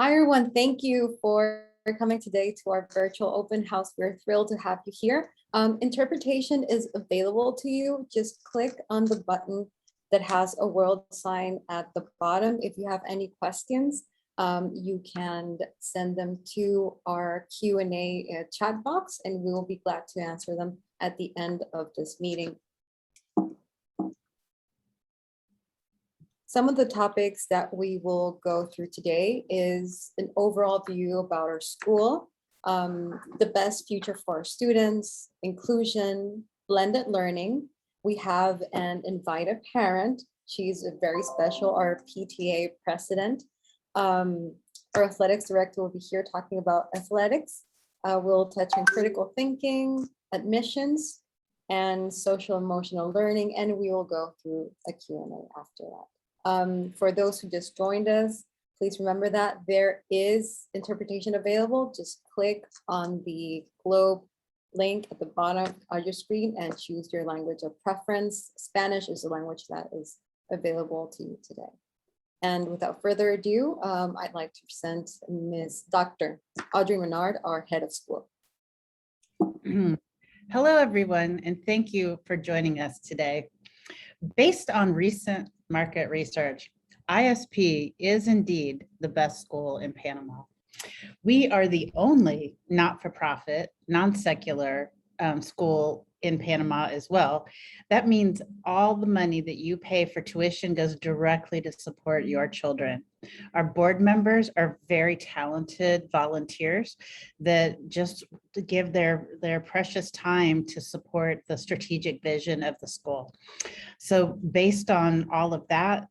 Hi, everyone. Thank you for coming today to our virtual open house. We're thrilled to have you here. Interpretation is available to you. Just click on the button that has a world sign at the bottom. If you have any questions, you can send them to our Q&A chat box, and we will be glad to answer them at the end of this meeting. Some of the topics that we will go through today is an overall view about our school, the best future for our students, inclusion, blended learning. We have an invited parent. She's a very special, our PTA president. Our athletics director will be here talking about athletics. We'll touch on critical thinking, admissions, and social emotional learning, and we will go through a Q&A after that. For those who just joined us, please remember that there is interpretation available. Just click on the globe link at the bottom of your screen and choose your language of preference. Spanish is the language that is available to you today. And without further ado, I'd like to present Ms. Dr. Audrey Menard, our head of school. Hello, everyone, and thank you for joining us today. Based on recent market research, ISP is indeed the best school in Panama. We are the only not-for-profit, non-secular school in Panama as well. That means all the money that you pay for tuition goes directly to support your children. Our board members are very talented volunteers that just give their precious time to support the strategic vision of the school. So based on all of that,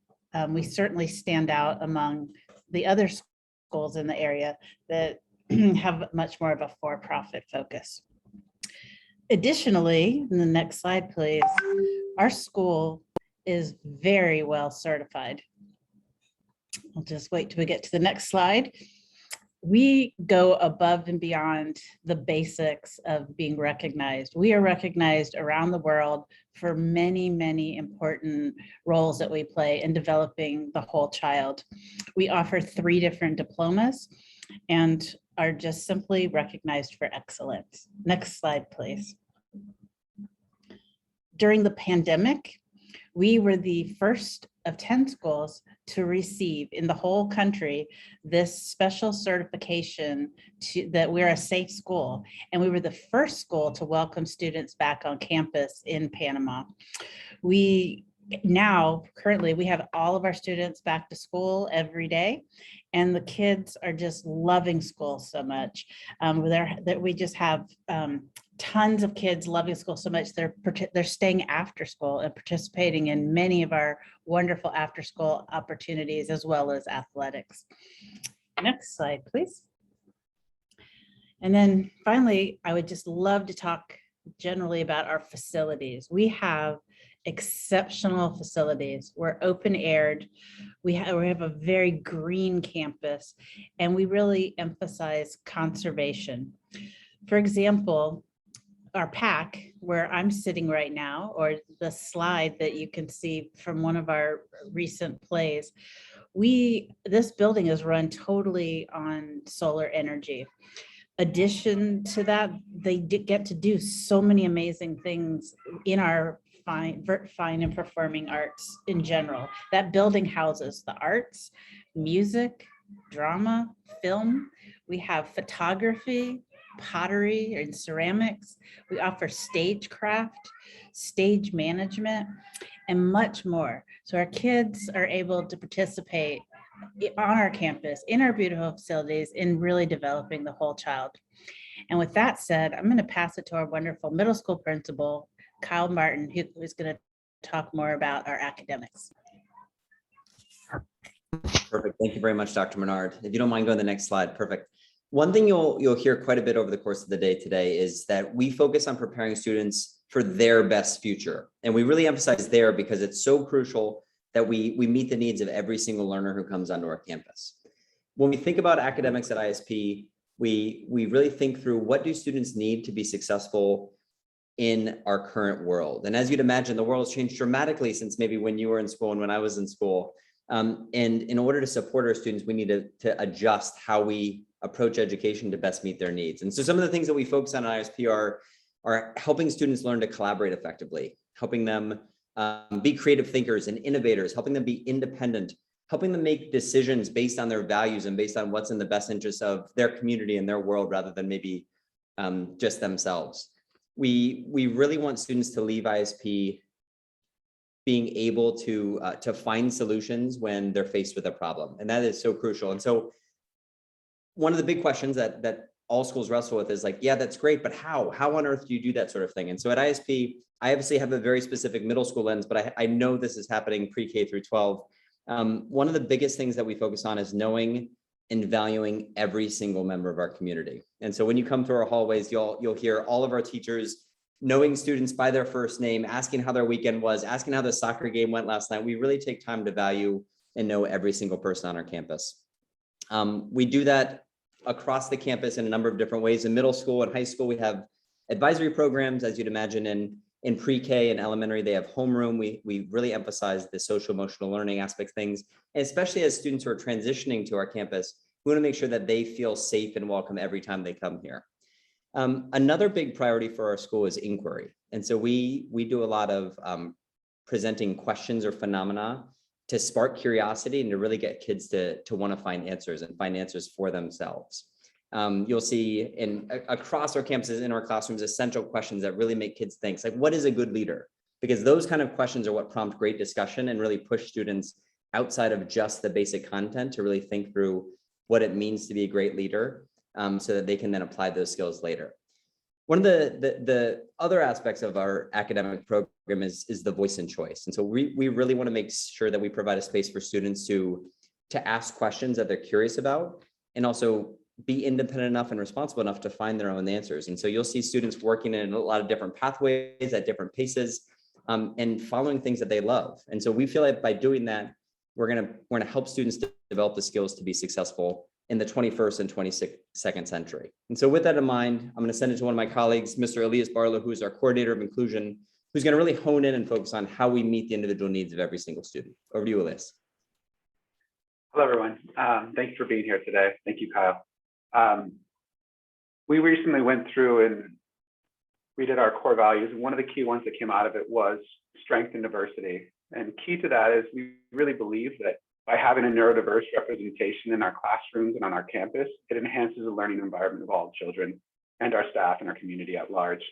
we certainly stand out among the other schools in the area that have much more of a for-profit focus. Additionally, in the next slide, please, our school is very well certified. I'll just wait till we get to the next slide. We go above and beyond the basics of being recognized. We are recognized around the world for many, many important roles that we play in developing the whole child. We offer 3 different diplomas and are just simply recognized for excellence. Next slide, please. During the pandemic, we were the first of 10 schools to receive in the whole country this special certification that we're a safe school. And we were the first school to welcome students back on campus in Panama. Currently, we have all of our students back to school every day, and the kids are just loving school so much. We just have tons of kids loving school so much they're staying after school and participating in many of our wonderful after school opportunities as well as athletics. Next slide, please. And then finally, I would just love to talk generally about our facilities. We have exceptional facilities. We're open aired. We have a very green campus, and we really emphasize conservation. For example, our PAC, where I'm sitting right now, or the slide that you can see from one of our recent plays, this building is run totally on solar energy. Addition to that, they get to do so many amazing things in our fine and performing arts in general. That building houses the arts, music, drama, film. We have photography, pottery and ceramics. We offer stagecraft, stage management, and much more. So our kids are able to participate on our campus, in our beautiful facilities, in really developing the whole child. And with that said, I'm going to pass it to our wonderful middle school principal, Kyle Martin, who's going to talk more about our academics. Perfect. Thank you very much, Dr. Menard. If you don't mind going to the next slide, perfect. One thing you'll hear quite a bit over the course of the day today is that we focus on preparing students for their best future. And we really emphasize there because it's so crucial that we meet the needs of every single learner who comes onto our campus. When we think about academics at ISP, we really think through what do students need to be successful in our current world. And as you'd imagine, the world has changed dramatically since maybe when you were in school and when I was in school. And in order to support our students, we need to adjust how we approach education to best meet their needs. And so some of the things that we focus on at ISP are helping students learn to collaborate effectively, helping them be creative thinkers and innovators, helping them be independent, helping them make decisions based on their values and based on what's in the best interest of their community and their world rather than maybe just themselves. We really want students to leave ISP being able to find solutions when they're faced with a problem. And that is so crucial. And so one of the big questions that all schools wrestle with is like, yeah, that's great, but how on earth do you do that sort of thing? And so at ISP, I obviously have a very specific middle school lens, but I know this is happening pre-K through 12. One of the biggest things that we focus on is knowing and valuing every single member of our community. And so when you come through our hallways, you'll hear all of our teachers knowing students by their first name, asking how their weekend was, asking how the soccer game went last night. We really take time to value and know every single person on our campus. We do that across the campus in a number of different ways. In middle school and high school, we have advisory programs, as you'd imagine. In pre-K and elementary, they have homeroom. We really emphasize the social emotional learning aspect things, and especially as students who are transitioning to our campus, we want to make sure that they feel safe and welcome every time they come here. Another big priority for our school is inquiry. And so we do a lot of presenting questions or phenomena to spark curiosity and to really get kids to want to find answers and find answers for themselves. You'll see across our campuses, in our classrooms, essential questions that really make kids think, like, what is a good leader? Because those kind of questions are what prompt great discussion and really push students outside of just the basic content to really think through what it means to be a great leader, so that they can then apply those skills later. One of the other aspects of our academic program is the voice and choice. And so we really want to make sure that we provide a space for students to ask questions that they're curious about, and also be independent enough and responsible enough to find their own answers. And so you'll see students working in a lot of different pathways at different paces, and following things that they love. And so we feel like by doing that, we're gonna help students develop the skills to be successful in the 21st and 22nd century. And so with that in mind, I'm going to send it to one of my colleagues, Mr. Elias Barlow, who is our coordinator of inclusion, who's going to really hone in and focus on how we meet the individual needs of every single student. Over to you, Elias. Hello, everyone. Thanks for being here today. Thank you, Kyle. We recently went through and we did our core values. One of the key ones that came out of it was strength and diversity. And key to that is we really believe that by having a neurodiverse representation in our classrooms and on our campus, it enhances the learning environment of all children and our staff and our community at large.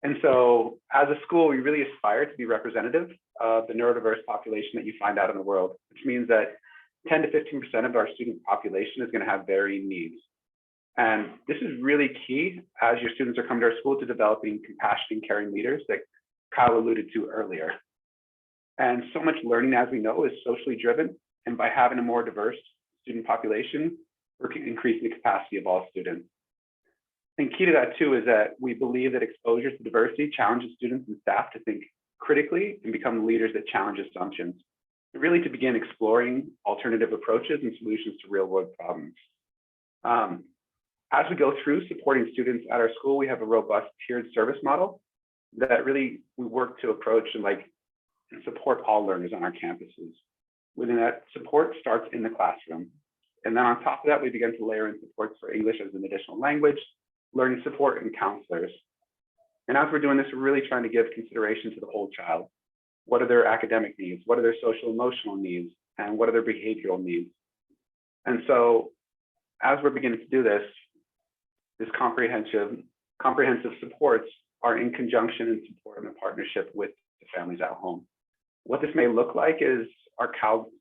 And so as a school, we really aspire to be representative of the neurodiverse population that you find out in the world, which means that 10 to 15% of our student population is going to have varying needs. And this is really key as your students are coming to our school to developing compassionate and caring leaders that Kyle alluded to earlier. And so much learning, as we know, is socially driven. And by having a more diverse student population, we're increasing the capacity of all students. And key to that, too, is that we believe that exposure to diversity challenges students and staff to think critically and become leaders that challenge assumptions, and really to begin exploring alternative approaches and solutions to real-world problems. As we go through supporting students at our school, we have a robust tiered service model that really we work to approach and support all learners on our campuses. Within that, support starts in the classroom. And then on top of that, we begin to layer in supports for English as an additional language, learning support, and counselors. And as we're doing this, we're really trying to give consideration to the whole child. What are their academic needs? What are their social emotional needs? And what are their behavioral needs? And so as we're beginning to do this comprehensive supports are in conjunction and support and a partnership with the families at home. What this may look like is our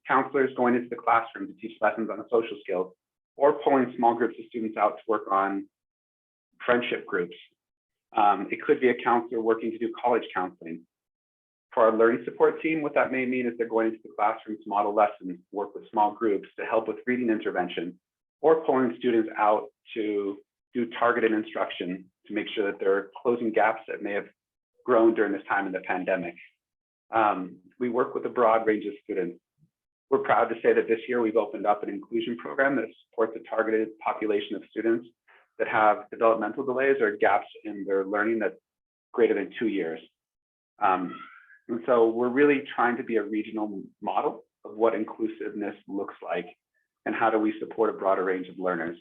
counselors going into the classroom to teach lessons on social skills, or pulling small groups of students out to work on friendship groups. It could be a counselor working to do college counseling. For our learning support team, what that may mean is they're going into the classroom to model lessons, work with small groups to help with reading intervention, or pulling students out to do targeted instruction to make sure that they're closing gaps that may have grown during this time in the pandemic. We work with a broad range of students. We're proud to say that this year we've opened up an inclusion program that supports a targeted population of students that have developmental delays or gaps in their learning that's greater than 2 years. And so we're really trying to be a regional model of what inclusiveness looks like and how do we support a broader range of learners.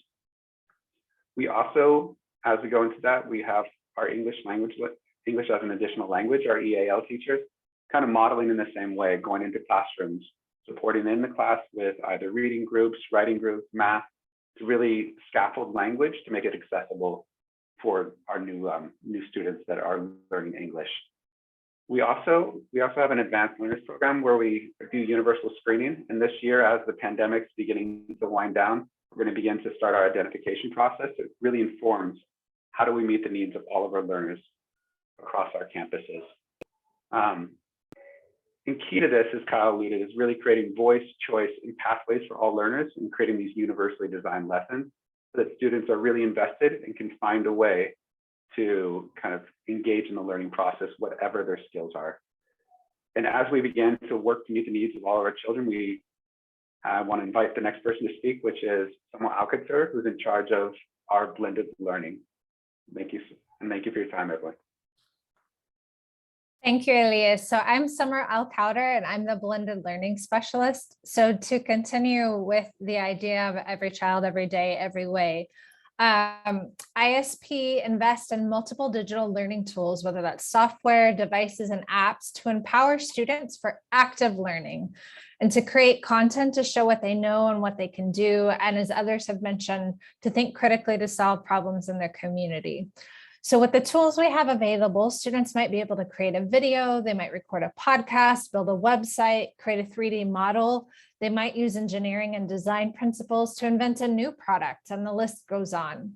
We also, as we go into that, we have our English as an additional language, our EAL teachers, kind of modeling in the same way, going into classrooms, supporting in the class with either reading groups, writing groups, math, to really scaffold language to make it accessible for our new students that are learning English. We also have an advanced learners program where we do universal screening. And this year, as the pandemic's beginning to wind down, we're going to begin to start our identification process. It really informs how do we meet the needs of all of our learners across our campuses. And key to this, as Kyle alluded, is really creating voice, choice, and pathways for all learners and creating these universally designed lessons so that students are really invested and can find a way to kind of engage in the learning process, whatever their skills are. And as we begin to work to meet the needs of all of our children, we want to invite the next person to speak, which is Samuel Alcácer, who's in charge of our blended learning. Thank you, and thank you for your time, everyone. Thank you, Elias. So I'm Summer Alcácer, and I'm the blended learning specialist. So to continue with the idea of every child, every day, every way, ISP invest in multiple digital learning tools, whether that's software, devices, and apps, to empower students for active learning and to create content to show what they know and what they can do. And as others have mentioned, to think critically to solve problems in their community. So with the tools we have available, students might be able to create a video, they might record a podcast, build a website, create a 3D model. They might use engineering and design principles to invent a new product, and the list goes on.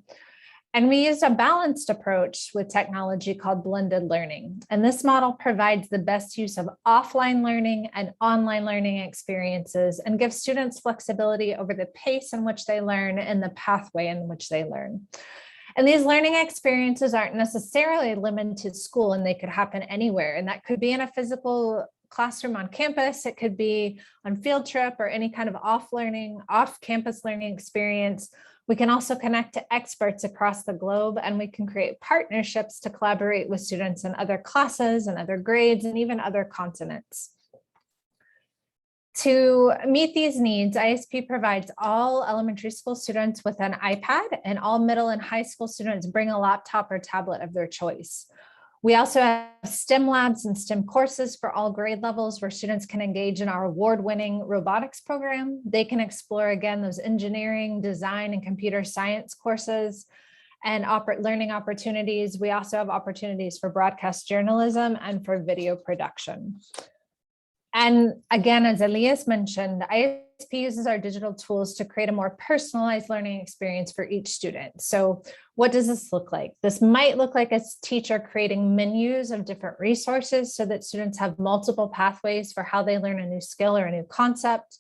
And we use a balanced approach with technology called blended learning. And this model provides the best use of offline learning and online learning experiences and gives students flexibility over the pace in which they learn and the pathway in which they learn. And these learning experiences aren't necessarily limited to school, and they could happen anywhere. And that could be in a physical classroom on campus. It could be on field trip or any kind of off-campus learning experience. We can also connect to experts across the globe, and we can create partnerships to collaborate with students in other classes and other grades and even other continents. To meet these needs, ISP provides all elementary school students with an iPad, and all middle and high school students bring a laptop or tablet of their choice. We also have STEM labs and STEM courses for all grade levels where students can engage in our award-winning robotics program. They can explore, again, those engineering, design, and computer science courses and learning opportunities. We also have opportunities for broadcast journalism and for video production. And again, as Elias mentioned, ISP uses our digital tools to create a more personalized learning experience for each student. So what does this look like? This might look like a teacher creating menus of different resources so that students have multiple pathways for how they learn a new skill or a new concept.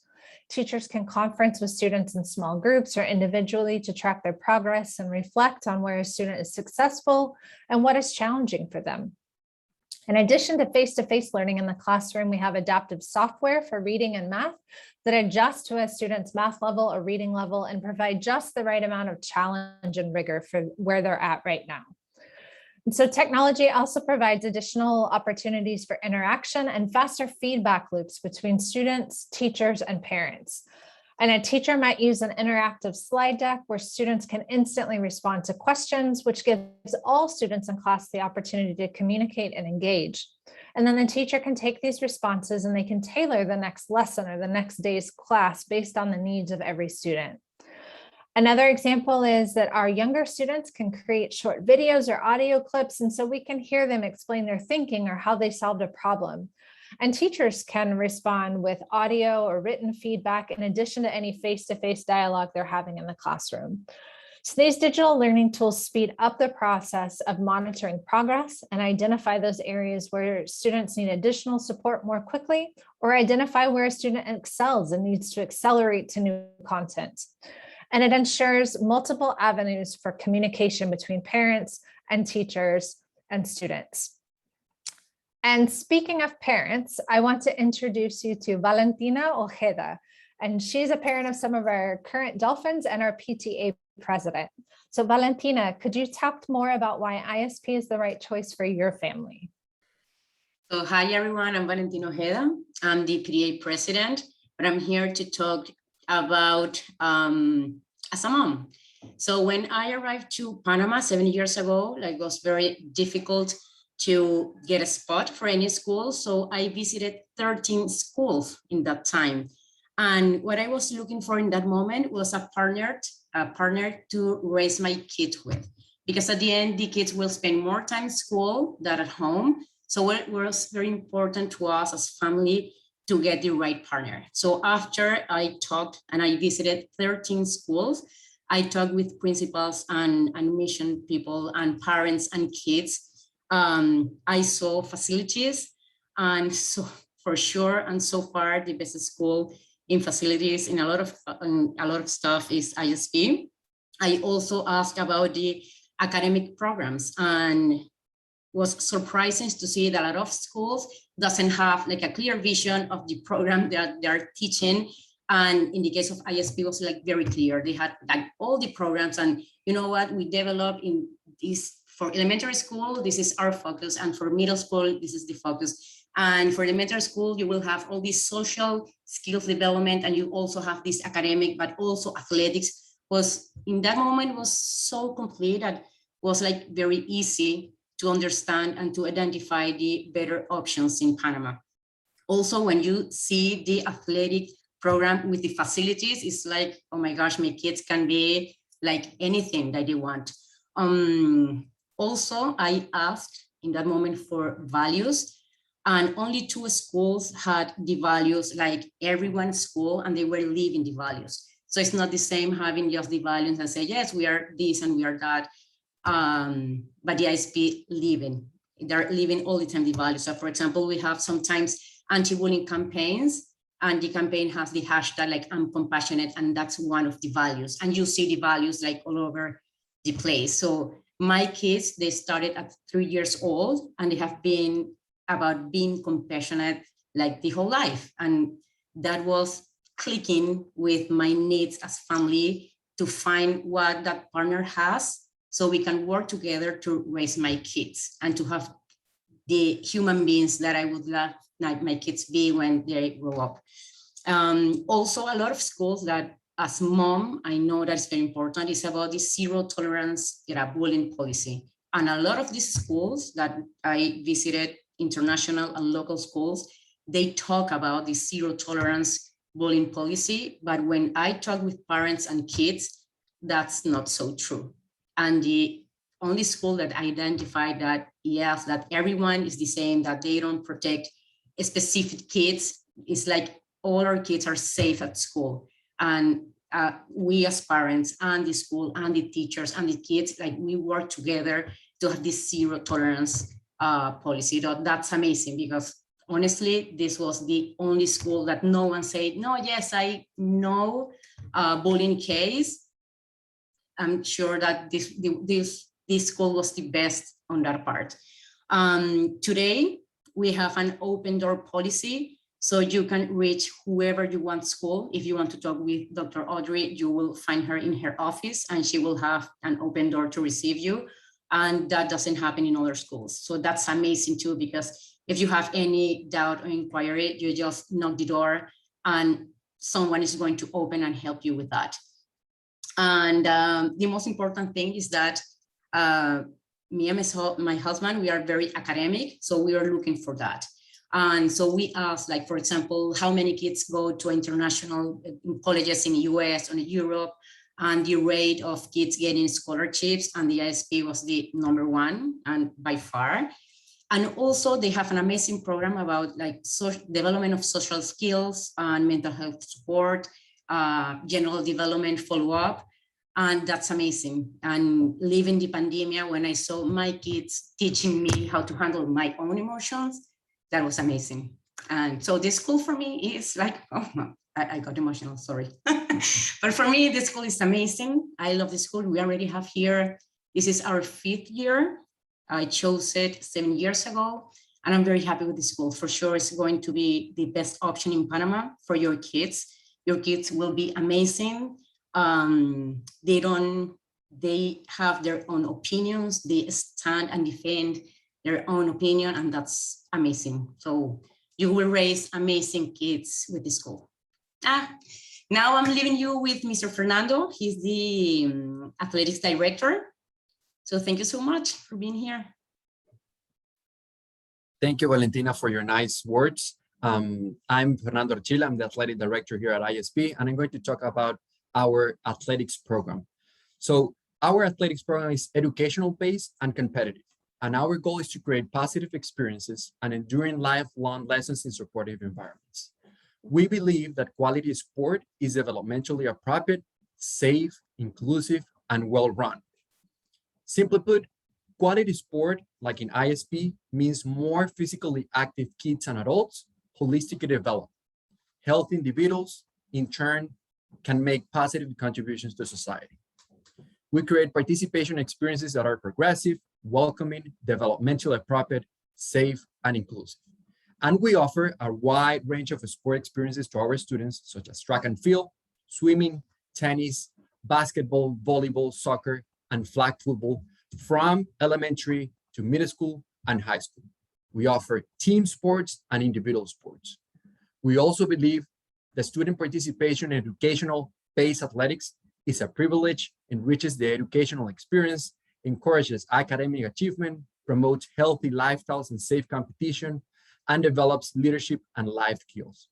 Teachers can conference with students in small groups or individually to track their progress and reflect on where a student is successful and what is challenging for them. In addition to face-to-face learning in the classroom, we have adaptive software for reading and math that adjust to a student's math level or reading level and provide just the right amount of challenge and rigor for where they're at right now. And so technology also provides additional opportunities for interaction and faster feedback loops between students, teachers, and parents. And a teacher might use an interactive slide deck where students can instantly respond to questions, which gives all students in class the opportunity to communicate and engage. And then the teacher can take these responses and they can tailor the next lesson or the next day's class based on the needs of every student. Another example is that our younger students can create short videos or audio clips, and so we can hear them explain their thinking or how they solved a problem. And teachers can respond with audio or written feedback in addition to any face-to-face dialogue they're having in the classroom. So these digital learning tools speed up the process of monitoring progress and identify those areas where students need additional support more quickly, or identify where a student excels and needs to accelerate to new content. And it ensures multiple avenues for communication between parents and teachers and students. And speaking of parents, I want to introduce you to Valentina Ojeda, and she's a parent of some of our current Dolphins and our PTA president. So Valentina, could you talk more about why ISP is the right choice for your family? So hi everyone, I'm Valentina Ojeda. I'm the PTA president, but I'm here to talk about as a mom. So when I arrived to Panama 7 years ago, like, it was very difficult to get a spot for any school. So I visited 13 schools in that time. And what I was looking for in that moment was a partner to raise my kids with. Because at the end, the kids will spend more time in school than at home. So it was very important to us as family to get the right partner. So after I talked and I visited 13 schools, I talked with principals and mission people and parents and kids. I saw facilities, and so for sure, and so far, the best school in facilities in a lot of stuff is ISP. I also asked about the academic programs, and was surprising to see that a lot of schools doesn't have like a clear vision of the program that they're teaching. And in the case of ISP, was like very clear. They had like all the programs, and you know what we developed in this for elementary school, this is our focus, and for middle school, this is the focus. And for elementary school, you will have all these social skills development, and you also have this academic, but also athletics. Was in that moment was so complete that was like very easy to understand and to identify the better options in Panama. Also, when you see the athletic program with the facilities, it's like, oh my gosh, my kids can be like anything that they want. Also, I asked in that moment for values, and only 2 schools had the values like everyone school, and they were living the values. So it's not the same having just the values and say, yes, we are this and we are that. But the ISP they're living all the time the values. So for example, we have sometimes anti-bullying campaigns, and the campaign has the hashtag like I'm compassionate, and that's one of the values. And you see the values like all over the place. So my kids, they started at 3 years old, and they have been about being compassionate like the whole life. And that was clicking with my needs as family to find what that partner has, so we can work together to raise my kids and to have the human beings that I would love like my kids be when they grow up. Also, a lot of schools that as mom, I know that's very important, is about the zero tolerance bullying policy. And a lot of these schools that I visited, international and local schools, they talk about the zero tolerance bullying policy. But when I talk with parents and kids, that's not so true. And the only school that identified that, yes, that everyone is the same, that they don't protect specific kids, is like all our kids are safe at school. And we as parents and the school and the teachers and the kids, like we work together to have this zero tolerance policy. That's amazing, because honestly, this was the only school that no one said, no, yes, I know bullying case. I'm sure that this school was the best on that part. Today, we have an open door policy, so you can reach whoever you want school. If you want to talk with Dr. Audrey, you will find her in her office, and she will have an open door to receive you. And that doesn't happen in other schools. So that's amazing too, because if you have any doubt or inquiry, you just knock the door and someone is going to open and help you with that. And the most important thing is that me and my husband, we are very academic, so we are looking for that. And so we asked, like, for example, how many kids go to international colleges in the US or in Europe, and the rate of kids getting scholarships, and the ISP was the #1 and by far. And also they have an amazing program about like development of social skills and mental health support, general development follow-up. And that's amazing. And living the pandemic, when I saw my kids teaching me how to handle my own emotions, that was amazing. And so this school for me is like, oh, I got emotional, sorry. But for me, this school is amazing. I love the school. We already have here, this is our 5th year. I chose it 7 years ago, and I'm very happy with the school. For sure, it's going to be the best option in Panama for your kids. Your kids will be amazing. They have their own opinions. They stand and defend their own opinion, and that's amazing. So you will raise amazing kids with the school. Now I'm leaving you with Mr. Fernando. He's the athletics director. So thank you so much for being here. Thank you, Valentina, for your nice words. I'm Fernando Archila. I'm the athletic director here at ISP, and I'm going to talk about our athletics program. So our athletics program is educational based and competitive. And our goal is to create positive experiences and enduring lifelong lessons in supportive environments. We believe that quality sport is developmentally appropriate, safe, inclusive, and well-run. Simply put, quality sport, like in ISP, means more physically active kids and adults, holistically developed. Healthy individuals, in turn, can make positive contributions to society. We create participation experiences that are progressive, welcoming, developmentally appropriate, safe, and inclusive. And we offer a wide range of sport experiences to our students, such as track and field, swimming, tennis, basketball, volleyball, soccer, and flag football, from elementary to middle school and high school. We offer team sports and individual sports. We also believe that student participation in educational-based athletics is a privilege, enriches the educational experience, encourages academic achievement, promotes healthy lifestyles and safe competition, and develops leadership and life skills.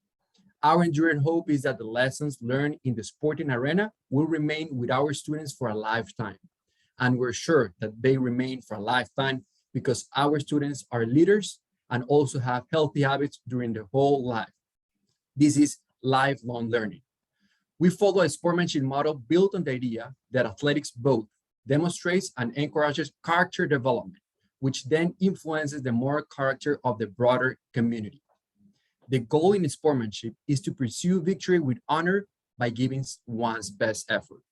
Our enduring hope is that the lessons learned in the sporting arena will remain with our students for a lifetime. And we're sure that they remain for a lifetime because our students are leaders and also have healthy habits during their whole life. This is lifelong learning. We follow a sportsmanship model built on the idea that athletics both demonstrates and encourages character development, which then influences the moral character of the broader community. The goal in sportsmanship is to pursue victory with honor by giving one's best effort.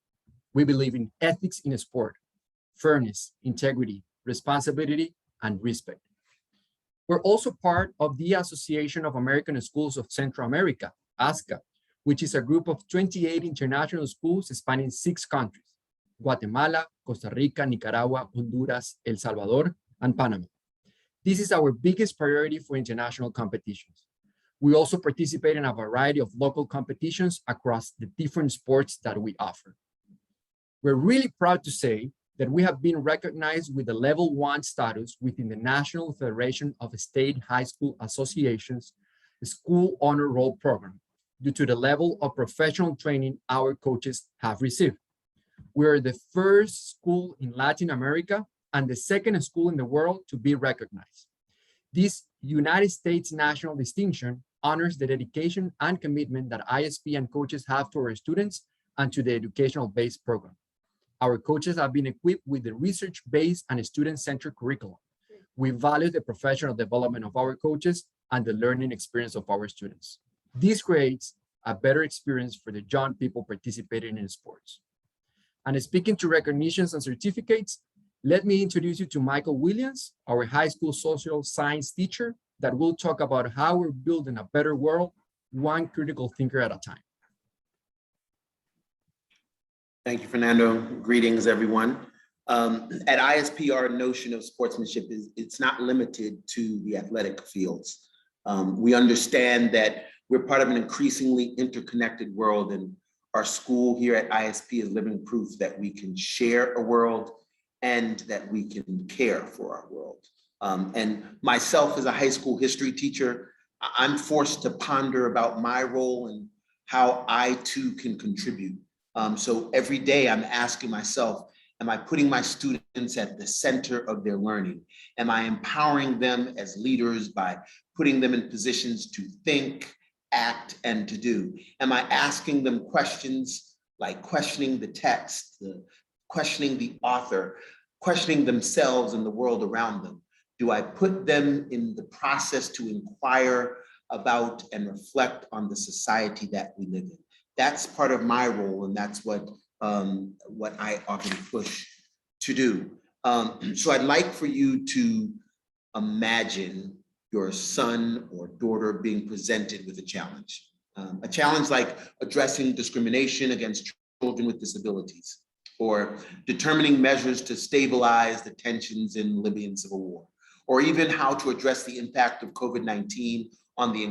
We believe in ethics in sport, fairness, integrity, responsibility, and respect. We're also part of the Association of American Schools of Central America, ASCA, which is a group of 28 international schools spanning 6 countries: Guatemala, Costa Rica, Nicaragua, Honduras, El Salvador, and Panama. This is our biggest priority for international competitions. We also participate in a variety of local competitions across the different sports that we offer. We're really proud to say that we have been recognized with the Level 1 status within the National Federation of State High School Associations School Honor Roll Program due to the level of professional training our coaches have received. We are the first school in Latin America and the second school in the world to be recognized. This United States national distinction honors the dedication and commitment that ISP and coaches have to our students and to the educational-based program. Our coaches have been equipped with the research-based and student-centered curriculum. We value the professional development of our coaches and the learning experience of our students. This creates a better experience for the young people participating in sports. And speaking to recognitions and certificates, let me introduce you to Michael Williams, our high school social science teacher, that will talk about how we're building a better world, one critical thinker at a time. Thank you, Fernando. Greetings, everyone. At ISP, our notion of sportsmanship is it's not limited to the athletic fields. We understand that we're part of an increasingly interconnected world, and our school here at ISP is living proof that we can share a world and that we can care for our world. And myself as a high school history teacher, I'm forced to ponder about my role and how I too can contribute. So every day I'm asking myself, am I putting my students at the center of their learning? Am I empowering them as leaders by putting them in positions to think, act, and to do? Am I asking them questions like questioning the text, questioning the author, questioning themselves and the world around them? Do I put them in the process to inquire about and reflect on the society that we live in? That's part of my role, and that's what I often push to do. So I'd like for you to imagine your son or daughter being presented with a challenge like addressing discrimination against children with disabilities, or determining measures to stabilize the tensions in Libyan civil war, or even how to address the impact of COVID-19 on the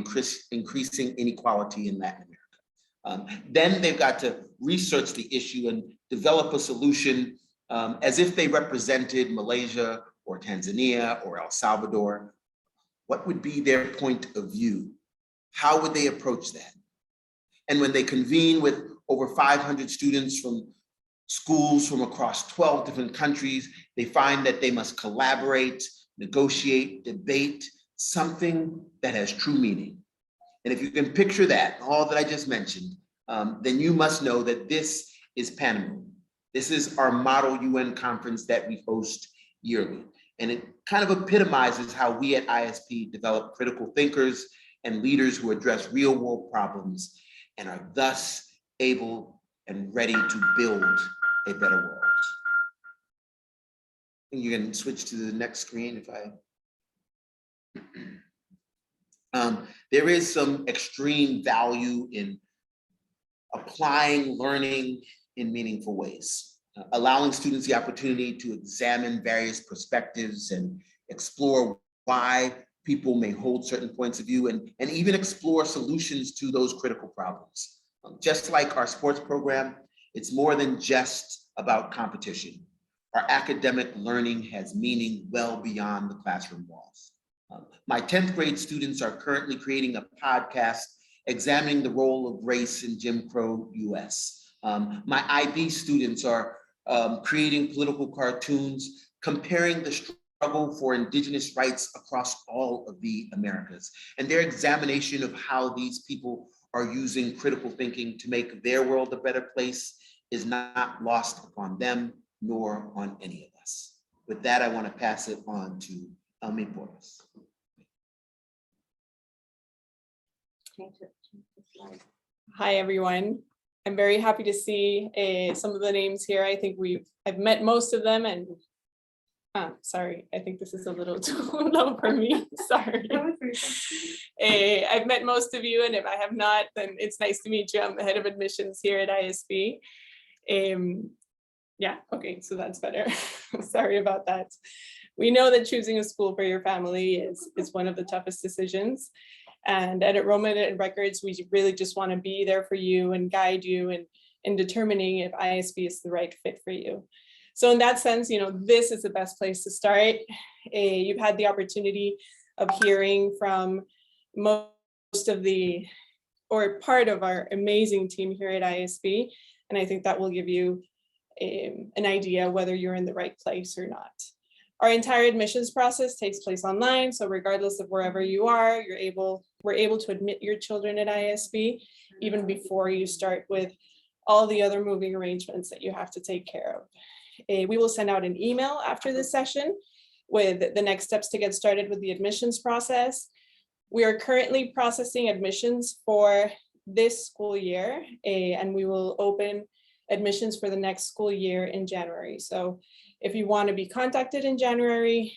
increasing inequality in Latin America. Then they've got to research the issue and develop a solution as if they represented Malaysia or Tanzania or El Salvador. What would be their point of view? How would they approach that? And when they convene with over 500 students from schools from across 12 different countries, they find that they must collaborate, negotiate, debate, something that has true meaning. And if you can picture that, all that I just mentioned, then you must know that this is Panama. This is our model UN conference that we host yearly. And it kind of epitomizes how we at ISP develop critical thinkers and leaders who address real world problems and are thus able and ready to build a better world. You can switch to the next screen if I. There is some extreme value in applying learning in meaningful ways, allowing students the opportunity to examine various perspectives and explore why people may hold certain points of view and even explore solutions to those critical problems. Just like our sports program, it's more than just about competition. Our academic learning has meaning well beyond the classroom walls. My 10th grade students are currently creating a podcast examining the role of race in Jim Crow US. My IB students are creating political cartoons comparing the struggle for Indigenous rights across all of the Americas, and their examination of how these people are using critical thinking to make their world a better place is not lost upon them, nor on any of us. With that, I want to pass it on to Elmi Porras. Hi, everyone. I'm very happy to see some of the names here. I think I've met most of them, and sorry, I think this is a little too low for me. Sorry. I've met most of you, and if I have not, then it's nice to meet you. I'm the head of admissions here at ISP. Yeah, okay, so that's better. Sorry about that. We know that choosing a school for your family is one of the toughest decisions. And at Enrollment and Records, we really just want to be there for you and guide you in determining if ISP is the right fit for you. So in that sense, this is the best place to start. You've had the opportunity of hearing from most of or part of our amazing team here at ISP. And I think that will give you an idea whether you're in the right place or not. Our entire admissions process takes place online. So regardless of wherever you are, we're able to admit your children at ISP even before you start with all the other moving arrangements that you have to take care of. We will send out an email after this session with the next steps to get started with the admissions process. We are currently processing admissions for this school year, and we will open admissions for the next school year in January. So if you want to be contacted in January,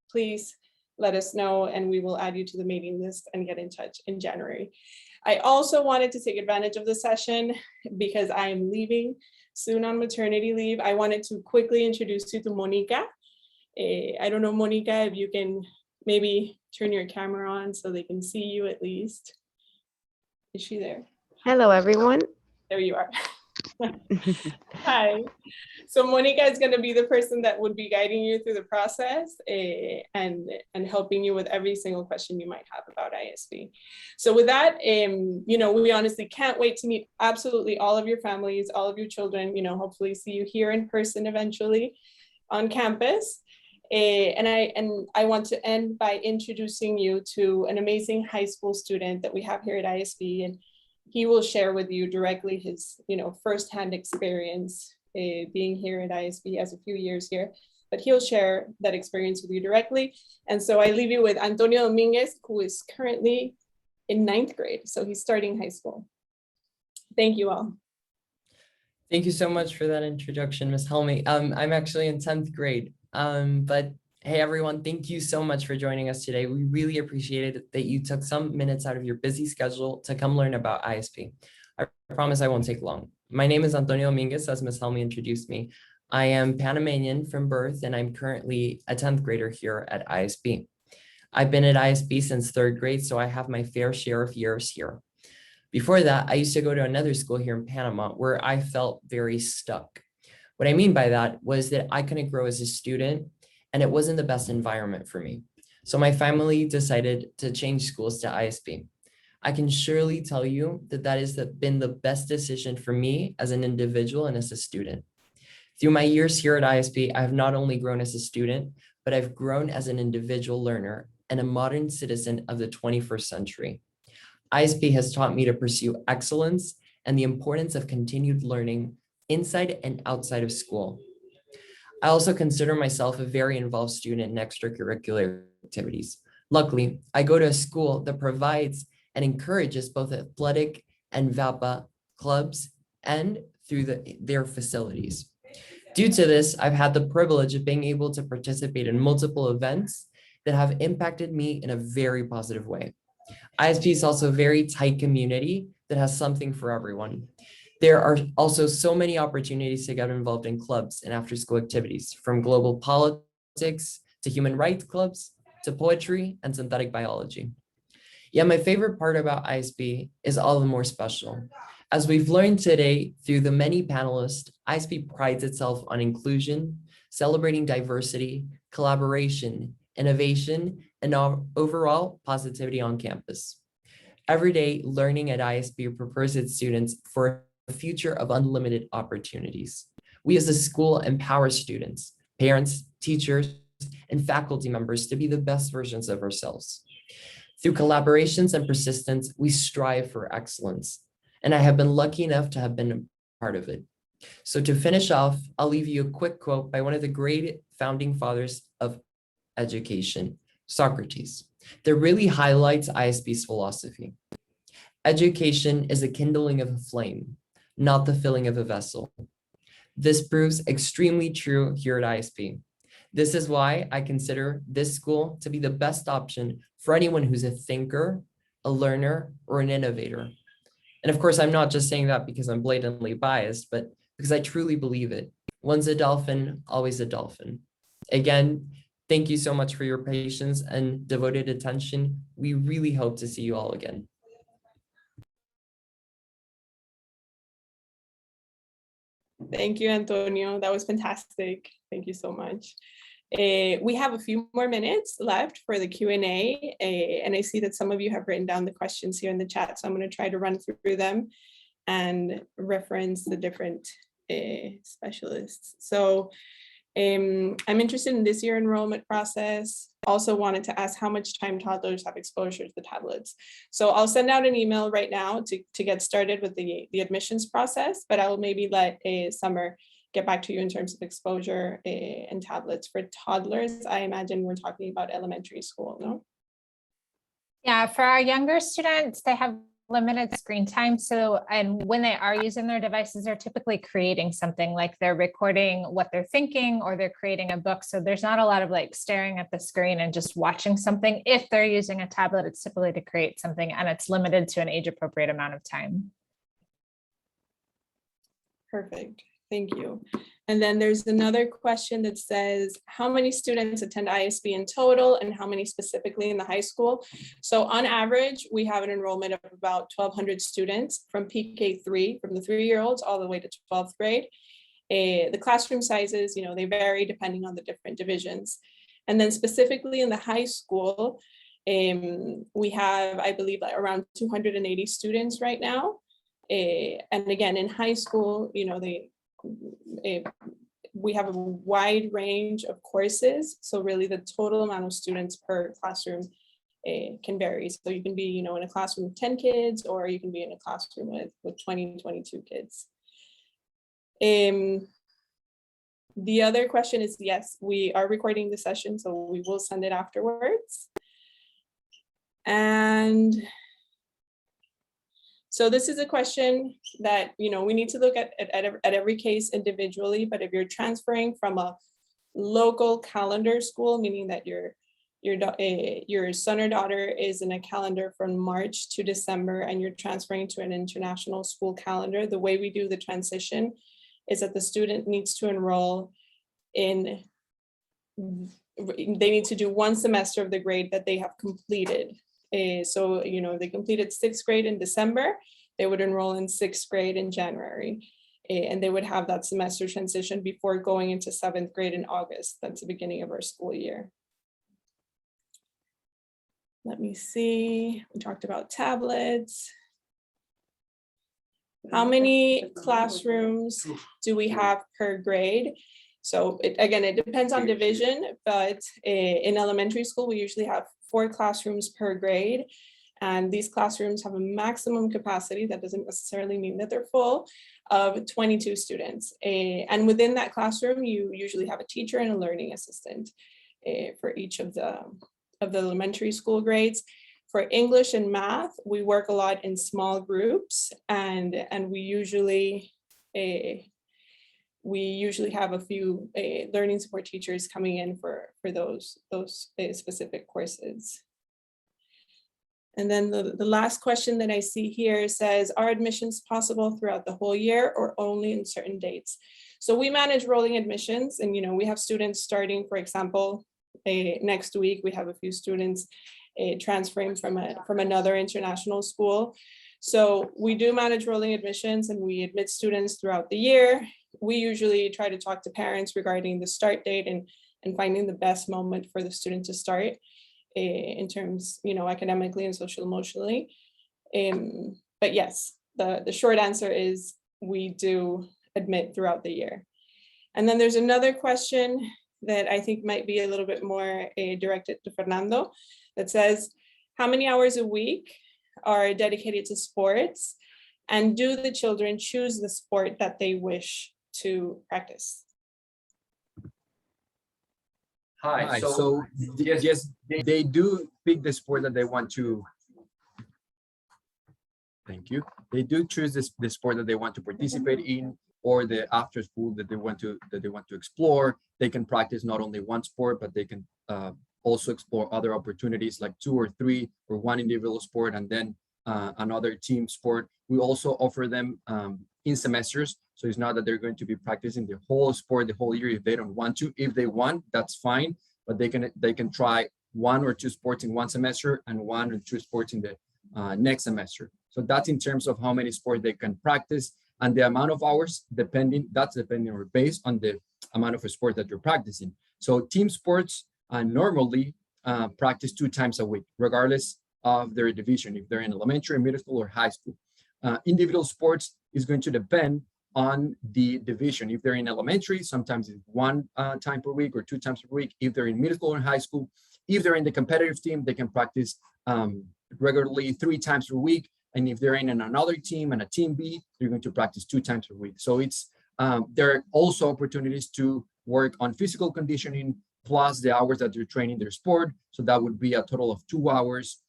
please let us know and we will add you to the mailing list and get in touch in January. I also wanted to take advantage of the session because I am leaving soon on maternity leave. I wanted to quickly introduce you to Monica. I don't know, Monica, if you can maybe turn your camera on so they can see you at least. Is she there? Hello, everyone. There you are. Hi. So Monica is going to be the person that would be guiding you through the process and helping you with every single question you might have about ISP. So with that, we honestly can't wait to meet absolutely all of your families, all of your children, hopefully see you here in person eventually on campus. And I want to end by introducing you to an amazing high school student that we have here at ISP, and he will share with you directly his, firsthand experience being here at ISP. Has a few years here, but he'll share that experience with you directly. And so I leave you with Antonio Dominguez, who is currently in 9th grade. So he's starting high school. Thank you all. Thank you so much for that introduction, Ms. Helmy. I'm actually in 10th grade, but hey, everyone, thank you so much for joining us today. We really appreciate it that you took some minutes out of your busy schedule to come learn about ISP. I promise I won't take long. My name is Antonio Dominguez, as Ms. Helmy introduced me. I am Panamanian from birth, and I'm currently a 10th grader here at ISP. I've been at ISP since 3rd grade, so I have my fair share of years here. Before that, I used to go to another school here in Panama where I felt very stuck. What I mean by that was that I couldn't grow as a student and it wasn't the best environment for me. So my family decided to change schools to ISP. I can surely tell you that that has been the best decision for me as an individual and as a student. Through my years here at ISP, I have not only grown as a student, but I've grown as an individual learner and a modern citizen of the 21st century. ISP has taught me to pursue excellence and the importance of continued learning inside and outside of school. I also consider myself a very involved student in extracurricular activities. Luckily, I go to a school that provides and encourages both athletic and VAPA clubs and through their facilities. Due to this, I've had the privilege of being able to participate in multiple events that have impacted me in a very positive way. ISP is also a very tight community that has something for everyone. There are also so many opportunities to get involved in clubs and after-school activities, from global politics to human rights clubs to poetry and synthetic biology. Yet my favorite part about ISP is all the more special. As we've learned today through the many panelists, ISP prides itself on inclusion, celebrating diversity, collaboration, innovation, and overall positivity on campus. Every day, learning at ISP prepares its students for a future of unlimited opportunities. We as a school empower students, parents, teachers, and faculty members to be the best versions of ourselves. Through collaborations and persistence, we strive for excellence. And I have been lucky enough to have been a part of it. So to finish off, I'll leave you a quick quote by one of the great founding fathers of education, Socrates, that really highlights ISP's philosophy. Education is a kindling of a flame, not the filling of a vessel. This proves extremely true here at ISP. This is why I consider this school to be the best option for anyone who's a thinker, a learner, or an innovator. And of course, I'm not just saying that because I'm blatantly biased, but because I truly believe it. Once a dolphin, always a dolphin. Again, thank you so much for your patience and devoted attention. We really hope to see you all again. Thank you, Antonio. That was fantastic. Thank you so much. We have a few more minutes left for the Q&A, and I see that some of you have written down the questions here in the chat, so I'm going to try to run through them and reference the different specialists. So I'm interested in this year enrollment process. Also wanted to ask how much time toddlers have exposure to the tablets. So I'll send out an email right now to get started with the admissions process, but I will maybe let Summer get back to you in terms of exposure and tablets for toddlers. I imagine we're talking about elementary school, no? Yeah, for our younger students, they have limited screen time. So, and when they are using their devices, they're typically creating something, like they're recording what they're thinking or they're creating a book. So there's not a lot of like staring at the screen and just watching something. If they're using a tablet, it's typically to create something, and it's limited to an age appropriate amount of time. Perfect. Thank you. And then there's another question that says, how many students attend ISP in total and how many specifically in the high school? So on average, we have an enrollment of about 1,200 students from PK3, from the 3-year-olds all the way to 12th grade. The classroom sizes, they vary depending on the different divisions. And then specifically in the high school, we have, I believe, around 280 students right now. And again, in high school, we have a wide range of courses. So really the total amount of students per classroom can vary. So you can be, in a classroom with 10 kids, or you can be in a classroom with 20, 22 kids. The other question is, yes, we are recording the session, so we will send it afterwards. And so this is a question that, we need to look at every case individually, but if you're transferring from a local calendar school, meaning that your son or daughter is in a calendar from March to December and you're transferring to an international school calendar, the way we do the transition is that the student needs to enroll they need to do one semester of the grade that they have completed. So, they completed 6th grade in December, they would enroll in 6th grade in January. And they would have that semester transition before going into 7th grade in August. That's the beginning of our school year. Let me see, we talked about tablets. How many classrooms do we have per grade? So again, it depends on division, but in elementary school, we usually have 4 classrooms per grade. And these classrooms have a maximum capacity, that doesn't necessarily mean that they're full, of 22 students. And within that classroom, you usually have a teacher and a learning assistant for each of the elementary school grades. For English and math, we work a lot in small groups, and we usually have a few learning support teachers coming in for those specific courses. And then the last question that I see here says, are admissions possible throughout the whole year or only in certain dates? So we manage rolling admissions, and we have students starting, for example, next week, we have a few students transferring from another international school. So we do manage rolling admissions, and we admit students throughout the year. We usually try to talk to parents regarding the start date and finding the best moment for the student to start in terms, academically and social emotionally. But yes, the short answer is we do admit throughout the year. And then there's another question that I think might be a little bit more directed to Fernando, that says, how many hours a week are dedicated to sports? And do the children choose the sport that they wish to practice? Hi, so yes, they do pick the sport that they want to. Thank you. They do choose the sport that they want to participate in, or the after school that they want to explore. They can practice not only one sport, but they can also explore other opportunities like 2 or 3 or 1 individual sport and then another team sport. We also offer them in semesters. So it's not that they're going to be practicing the whole sport the whole year if they don't want to. If they want, that's fine, but they can try 1 or 2 sports in one semester and 1 or 2 sports in the next semester. So that's in terms of how many sports they can practice, and the amount of hours depending or based on the amount of sport that you're practicing. So team sports normally practice 2 times a week, regardless of their division, if they're in elementary, middle school, or high school. Individual sports is going to depend on the division. If they're in elementary, sometimes it's 1 time per week or 2 times per week. If they're in middle school or high school, if they're in the competitive team, they can practice regularly 3 times per week. And if they're in another team and a team B, they're going to practice 2 times per week. So it's there are also opportunities to work on physical conditioning plus the hours that you're training their sport. So that would be a total of 2 hours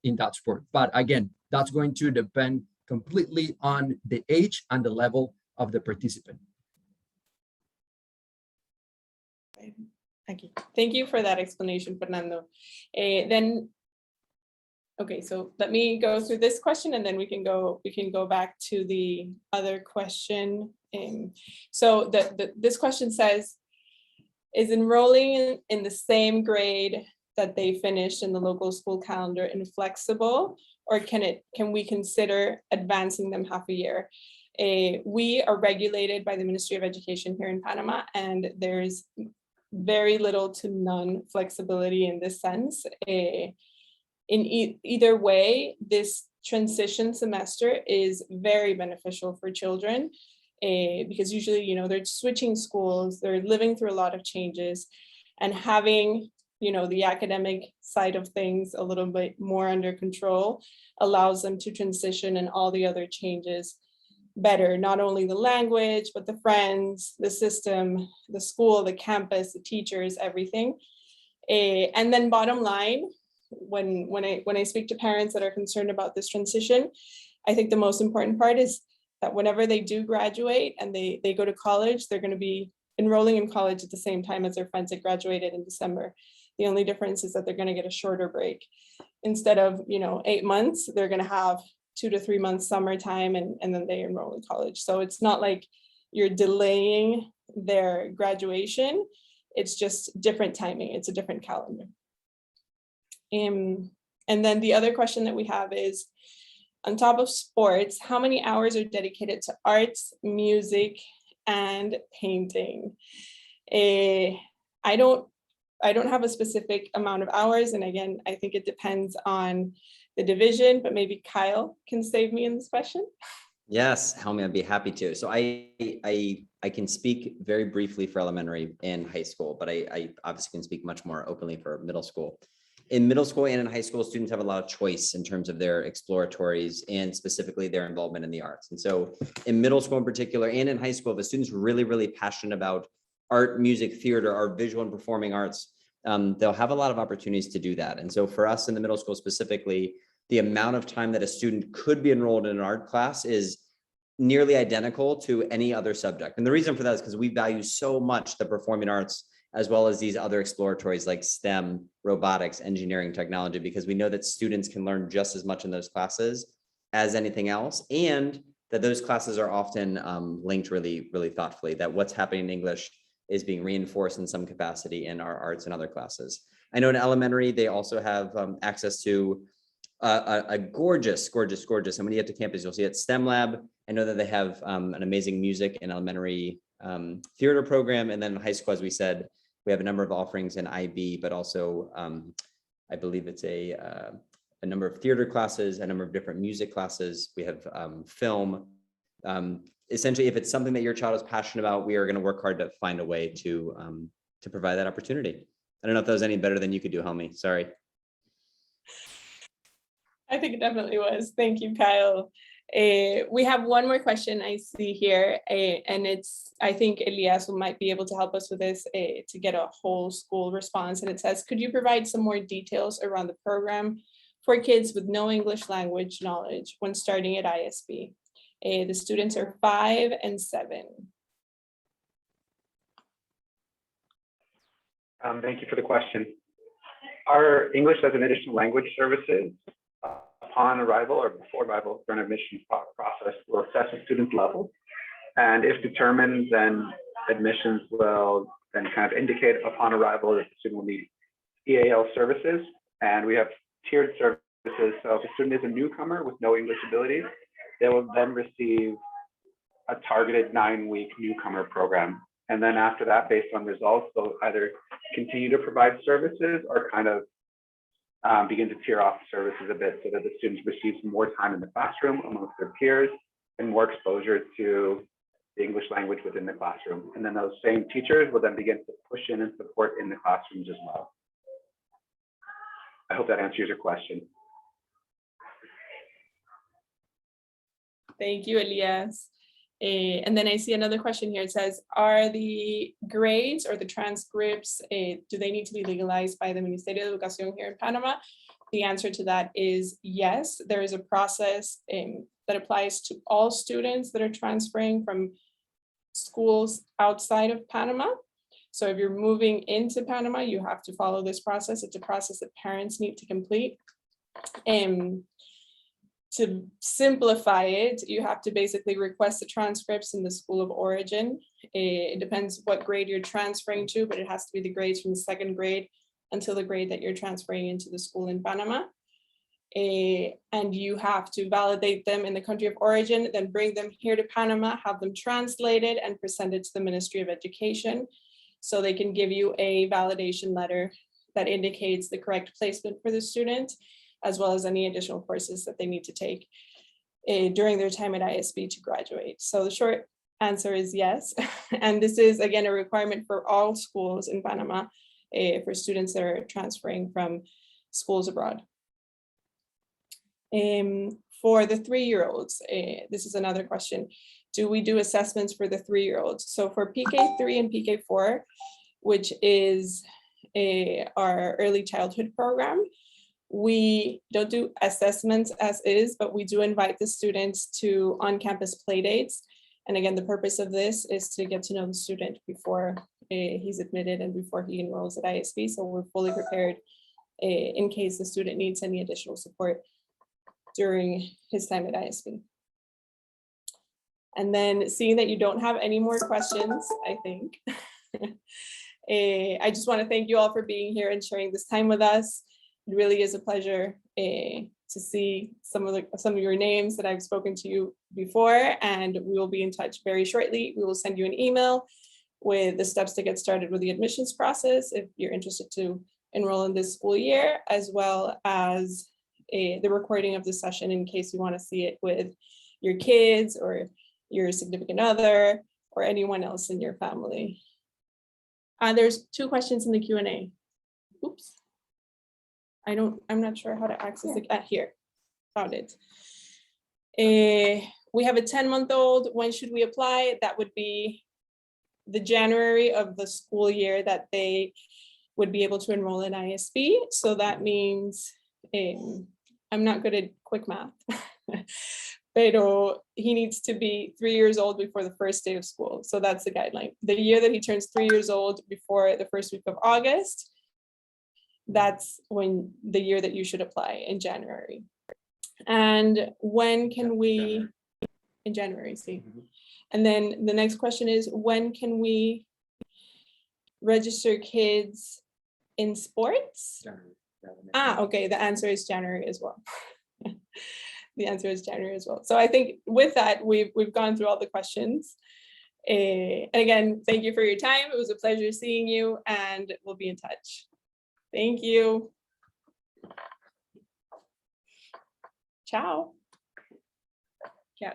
in that sport. But again, that's going to depend completely on the age and the level of the participant. Thank you for that explanation, Fernando. Okay, so let me go through this question and then we can go back to the other question. So this question says, is enrolling in the same grade that they finished in the local school calendar inflexible, or can we consider advancing them half a year? We are regulated by the Ministry of Education here in Panama, and there's very little to none flexibility in this sense. Either way, this transition semester is very beneficial for children because usually, they're switching schools, they're living through a lot of changes, and having, the academic side of things a little bit more under control allows them to transition and all the other changes better, not only the language, but the friends, the system, the school, the campus, the teachers, everything. And then bottom line, when I speak to parents that are concerned about this transition, I think the most important part is that whenever they do graduate and they go to college, they're going to be enrolling in college at the same time as their friends that graduated in December. The only difference is that they're going to get a shorter break. Instead of 8 months, they're going to have 2 to 3 months summertime and then they enroll in college. So it's not like you're delaying their graduation. It's just different timing. It's a different calendar. And then the other question that we have is, on top of sports, how many hours are dedicated to arts, music, and painting? I don't have a specific amount of hours. And again, I think it depends on the division, but maybe Kyle can save me in this question. Yes, Helmi, I'd be happy to. So I can speak very briefly for elementary and high school, but I obviously can speak much more openly for middle school. In middle school and in high school, students have a lot of choice in terms of their exploratories and specifically their involvement in the arts. And so in middle school in particular, and in high school, if a student's really, really passionate about art, music, theater, or visual and performing arts, they'll have a lot of opportunities to do that. And so for us in the middle school specifically, the amount of time that a student could be enrolled in an art class is nearly identical to any other subject. And the reason for that is because we value so much the performing arts as well as these other exploratories like STEM, robotics, engineering, technology, because we know that students can learn just as much in those classes as anything else. And that those classes are often linked really, really thoughtfully, that what's happening in English is being reinforced in some capacity in our arts and other classes. I know in elementary, they also have access to a gorgeous, and when you get to campus, you'll see it STEM lab. I know that they have an amazing music and elementary theater program. And then in high school, as we said, we have a number of offerings in IB, but also I believe it's a number of theater classes, a number of different music classes. We have film. Essentially, if it's something that your child is passionate about, we are going to work hard to find a way to provide that opportunity. I don't know if that was any better than you could do, Helmi. Sorry. I think it definitely was. Thank you, Kyle. We have one more question I see here, and I think Elias might be able to help us with this to get a whole school response. And it says, could you provide some more details around the program for kids with no English language knowledge when starting at ISP? The students are 5 and 7. Thank you for the question. Our English as an additional language services, upon arrival or before arrival during admissions process, will assess a student's level. And if determined, then admissions will then kind of indicate upon arrival that the student will need EAL services. And we have tiered services. So if a student is a newcomer with no English abilities, they will then receive a targeted 9-week newcomer program. And then after that, based on results, they'll either continue to provide services or kind of begin to tier off services a bit so that the students receive some more time in the classroom amongst their peers and more exposure to the English language within the classroom. And then those same teachers will then begin to push in and support in the classrooms as well. I hope that answers your question. Thank you, Elias. And then I see another question here. It says, are the grades or the transcripts, do they need to be legalized by the Ministerio de Educación here in Panama? The answer to that is yes. There is a process that applies to all students that are transferring from schools outside of Panama. So if you're moving into Panama, you have to follow this process. It's a process that parents need to complete. To simplify it, you have to basically request the transcripts in the school of origin. It depends what grade you're transferring to, but it has to be the grades from the 2nd grade until the grade that you're transferring into the school in Panama. And you have to validate them in the country of origin, then bring them here to Panama, have them translated and presented to the Ministry of Education so they can give you a validation letter that indicates the correct placement for the student, as well as any additional courses that they need to take during their time at ISB to graduate. So the short answer is yes. And this is, again, a requirement for all schools in Panama for students that are transferring from schools abroad. For the 3-year-olds, this is another question. Do we do assessments for the 3-year-olds? So for PK3 and PK4, which is our early childhood program, we don't do assessments as is, but we do invite the students to on-campus play dates. And again, the purpose of this is to get to know the student before he's admitted and before he enrolls at ISB. So we're fully prepared in case the student needs any additional support during his time at ISB. And then seeing that you don't have any more questions, I think, I just want to thank you all for being here and sharing this time with us. It really is a pleasure to see some of your names that I've spoken to you before, and we will be in touch very shortly. We will send you an email with the steps to get started with the admissions process if you're interested to enroll in this school year, as well as the recording of the session in case you want to see it with your kids or your significant other or anyone else in your family. There's 2 questions in the Q&A. Oops. I'm not sure how to access it. Here, found it. We have a 10-month-old. When should we apply? That would be the January of the school year that they would be able to enroll in ISP. So that means, I'm not good at quick math, but he needs to be 3 years old before the first day of school. So that's the guideline. The year that he turns 3 years old before the first week of August, that's when the year that you should apply, in January. And when can we, in January, see? And then the next question is, when can we register kids in sports? Okay, the answer is January as well. The answer is January as well. So I think with that, we've gone through all the questions. And again, thank you for your time. It was a pleasure seeing you, and we'll be in touch. Thank you. Ciao. Yeah.